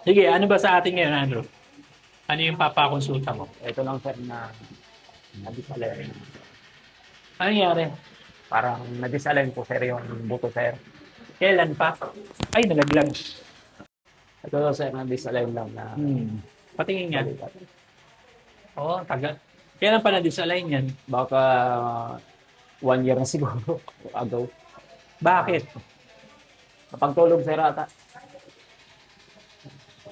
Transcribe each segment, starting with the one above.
Sige, ano ba sa atin ngayon, Andrew? Ano yung papakonsulta mo? Ito lang sir na na-disalign. Ano nangyari? Parang na-disalign po sir yung buto sir. Kailan pa? Ay, nalaglag. Ito lang sir na-disalign lang na Patingin nga. balikat. Oo, tagal. Kailan pa na-disalign yan? Baka 1 year na siguro ago. Bakit? Kapag tulog sir ata.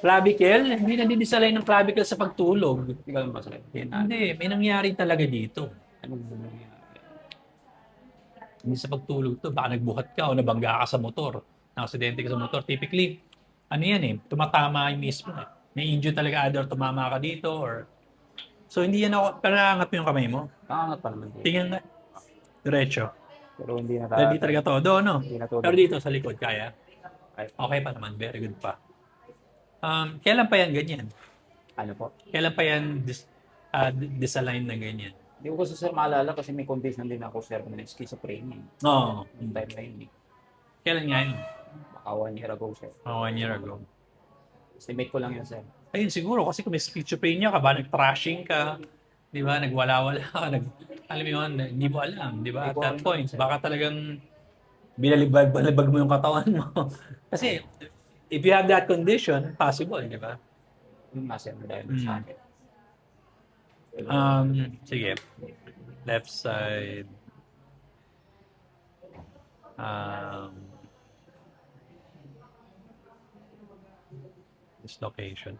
Clavicle? Hindi na-disalign ng clavicle sa pagtulog. Hindi ko ba sir? Hindi, may nangyari talaga dito. Anong Hindi sa pagtulog to. Baka nagbuhat ka o nabangga ka sa motor. Nakaksidente ka sa motor. Typically, ano yan eh, tumatama yung mismo eh. May injury talaga either tumama ka dito or... So, hindi yan ako... Pero naangat mo yung kamay mo. Nakakangat pa naman sir. Tingnan nga. Diretso. Pero hindi na Dahil di talaga todo, no? Hindi na tulog. Pero dito sa likod, kaya? Kahit Okay pa naman. Very good pa. Kailan pa yan ganyan? ano po. Kailan pa yan disalign na ganyan? Hindi ko kasi sir maalala kasi may condition din ako sir na schizophrenia. Oo. Yung time na yun eh. Kailan nga yun? Baka 1 year ago sir. 1 year ago. Estimate ko lang yun sir. Ayun, siguro kasi kung may schizophrenia ka ba, nag-trashing ka, di ba, nagwala-wala ka, alam mo yun, hindi mo alam, di ba, at Hindi ko that alam, point, sir. baka talagang binalibag mo yung katawan mo. Kasi, if you have that condition, possible, di ba? Yung nasa dahil sa akin. Sige. Left side. Um, dislocation.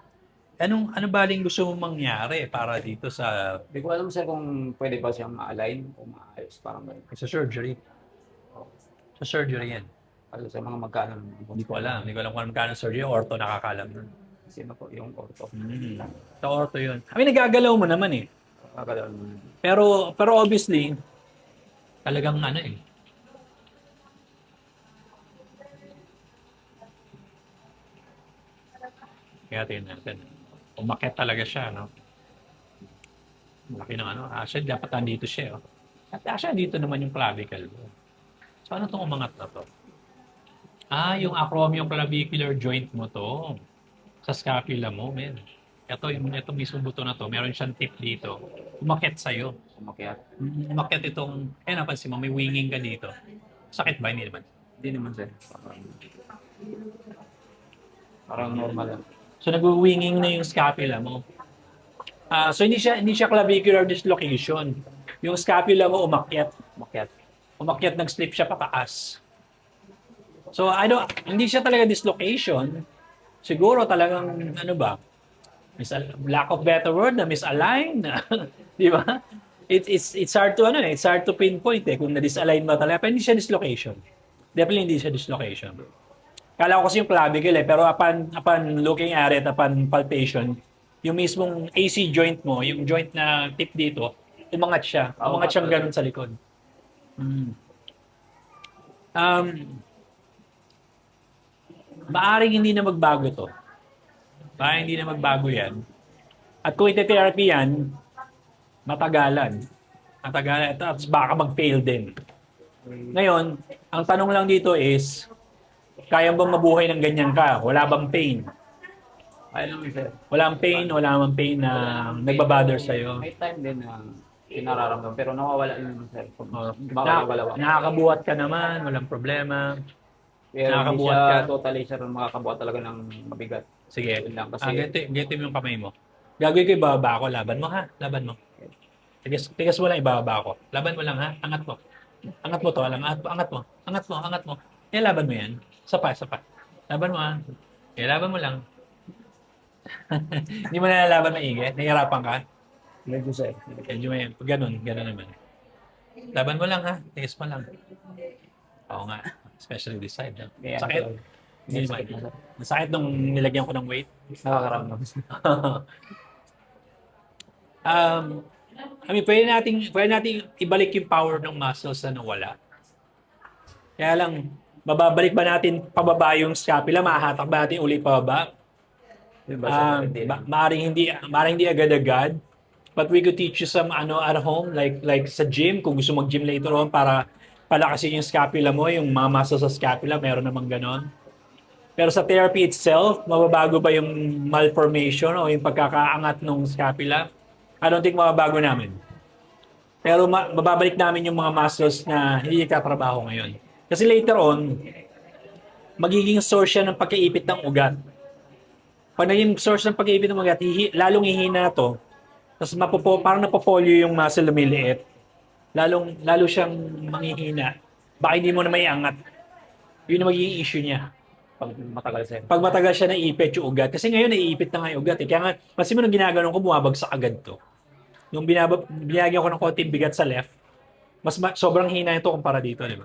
Ano baling gusto mong mangyari para dito sa Hindi ko alam sir kung pwede ba siyang ma-align o maayos parang ganun. sa surgery? Sa surgery yan. Kasi sa mga magkano Hindi ko alam. Hindi ko alam kung ano magkano surgery. Ortho nakakalam nun. sino po yung orto. Sa ortho yun. I mean, nagagalaw mo naman eh. Kaganoon. Pero obviously, talagang ano eh. Kaya tingnan natin. Umakyat talaga siya, no? Malaki ng ano. Actually, dapat nandito siya, oh. At actually, dito naman yung clavicle mo. So, ano itong umangat na to? Yung acromioclavicular joint mo to. Sa scapula mo, men. Ito mismo buto na to, meron siyang tip dito. Umakyat sa'yo. Umakyat. Umakyat itong, napansin mo, may winging ka dito. Sakit ba? Hindi naman. Hindi naman sir. Parang normal lang. So, nag-winging na yung scapula mo. So, hindi siya clavicular dislocation. Yung scapula mo umakyat. Umakyat. Umakyat, nag-slip siya pataas. So, hindi siya talaga dislocation. Siguro talagang, ano ba, lack of better word, na misalign. Di ba? It's hard to, it's hard to pinpoint eh, kung na-disalign ba talaga. Pero hindi siya dislocation. Definitely hindi siya dislocation. Kala ko kasi yung clavicle eh, pero upon looking at it, upon palpation, yung mismong AC joint mo, yung joint na tip dito, umangat siya. Umangat siyang ganun sa likod. Maaring hindi na magbago to. Maaring hindi na magbago yan. At kung ite-therapy yan, matagalan. Matagalan. At baka mag-fail din. Ngayon, ang tanong lang dito is, kaya bang mabuhay ng ganyan ka? Wala bang pain? Ayun lang sir. Walang pain, wala namang pain na nagbabother sa'yo. May time din na pinararamdam pero nawawala yun naman sir. Baka Na, nawawala. nakakabuhat ka naman, walang problema. Pero hindi Nakakabuhat siya ka. totally sir makakabuhat talaga ng mabigat. Sige, Yun lang kasi ganito mo yung kamay mo. Gagawin ko ibababa ako, laban mo ha, laban mo. Tigas mo lang ibababa ako. Laban mo lang ha, angat mo. Angat mo to, angat mo. Laban mo yan. Sapa. Laban mo ha. Laban mo lang. Hindi mo na nalaban maigi, nahihirapan ka. medyo sir. Medyo may, ganun naman. Laban mo lang ha, tigas mo lang. Oo nga, especially this side. No? Kaya, Sakit. Hindi naman. Masakit nung nilagyan ko ng weight. Nakakaramdam. I mean, pwede nating ibalik yung power ng muscles na nawala. Kaya lang, mababalik ba natin pababa yung scapula? Mahahatak ba natin uli pababa? Diba, sir? Hindi. Maaaring hindi agad-agad. But we could teach you some at home, like sa gym, kung gusto mag-gym later on para palakasin yung scapula mo, yung mga muscles sa scapula, meron namang ganon. Pero sa therapy itself, mababago ba yung malformation o yung pagkakaangat ng scapula? I don't think mababago namin. Pero mababalik namin yung mga muscles na hindi nagtatrabaho ngayon. Kasi later on, magiging source siya ng pagkaipit ng ugat. Pag naging source ng pag-iipit ng ugat, lalong hihina to. Tapos parang napopolio yung muscle na lumiliit. Lalo siyang manghihina. Baka hindi mo na may angat. Yun ang magiging issue niya. Pag matagal sa'yo. Pag matagal siya naiipit yung ugat. Kasi ngayon naiipit na nga yung ugat. Kaya nga, kasi mo nung ginaganon ko, bumabagsak agad to. Nung binagyan ko ng konting bigat sa left, sobrang hina ito kumpara dito, di ba?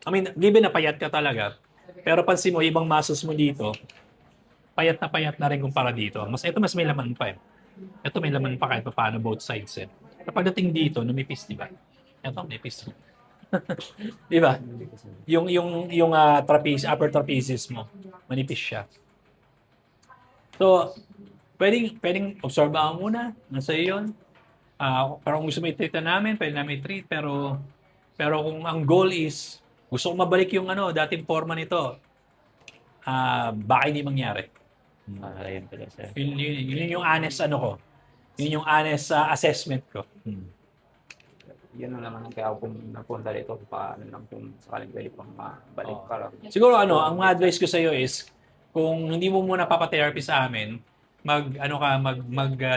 I mean, given na payat ka talaga, pero pansin mo, ibang muscles mo dito, payat na rin kumpara dito. Mas may laman pa eh. Ito may laman pa kahit pa paano both sides eh. Kapag dating dito, numipis, di ba? Ito, numipis. Di ba? Yung upper trapezius mo, manipis siya. So, pwedeng obserbahan muna. Nasa iyo yun. Pero kung gusto mo i-treat na namin, pwede namin i-treat. Pero kung ang goal is, gusto ko mabalik yung dating forma nito, baka hindi mangyari. Ayun pala sir. Yun yung honest ko. Yun yung honest assessment ko. Yun na naman kaya ako napunta dito paano lang kung sakaling pwede pang mabalik para. Siguro ang mga advice ko sa iyo is kung hindi mo muna papa-therapy sa amin, mag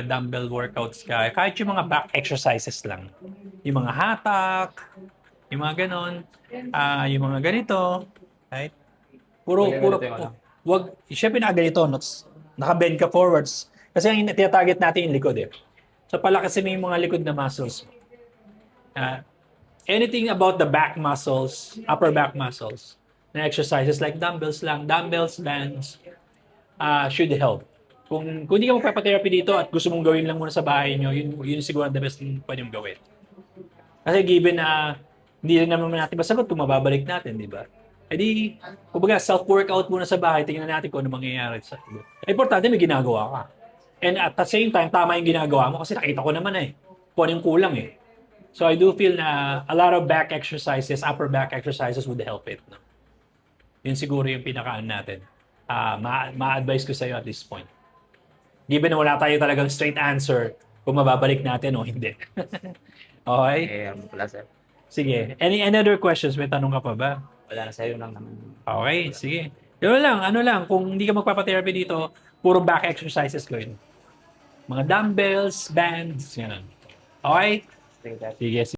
dumbbell workouts ka. Kahit yung mga back exercises lang. Yung mga hatak, yung mga ganon, yung mga ganito, right? Puro syempre na ganito, naka-bend ka forwards. Kasi ang tinatarget natin yung likod eh. So palakasin mo yung mga likod na muscles mo. Anything about the back muscles, upper back muscles, na exercises like dumbbells, bands, should help. Kung hindi ka magpapatherapy dito at gusto mong gawin lang muna sa bahay nyo, yun siguro the best thing pwede mong gawin. Kasi given na hindi rin naman natin masagot kung mababalik natin, di ba? E di, kumbaga, self-workout muna sa bahay, tingnan natin kung ano mangyayari sa iba. Importante, may ginagawa ka. And at the same time, tama yung ginagawa mo kasi nakita ko naman kung ano yung kulang eh. So I do feel na a lot of back exercises, upper back exercises would help it. No? Yun siguro yung pinakaan natin. Ma-advise ko sa iyo at this point. Given na wala tayo talagang straight answer kung mababalik natin o hindi. Okay? Wala sir. Sige. Any other questions? May tanong ka pa ba? Wala na sa'yo lang naman. Okay, sige. Yun lang, kung hindi ka magpapatherapy dito, puro back exercises ko yun. Mga dumbbells, bands, yan. Okay? Sige, sir. Sige.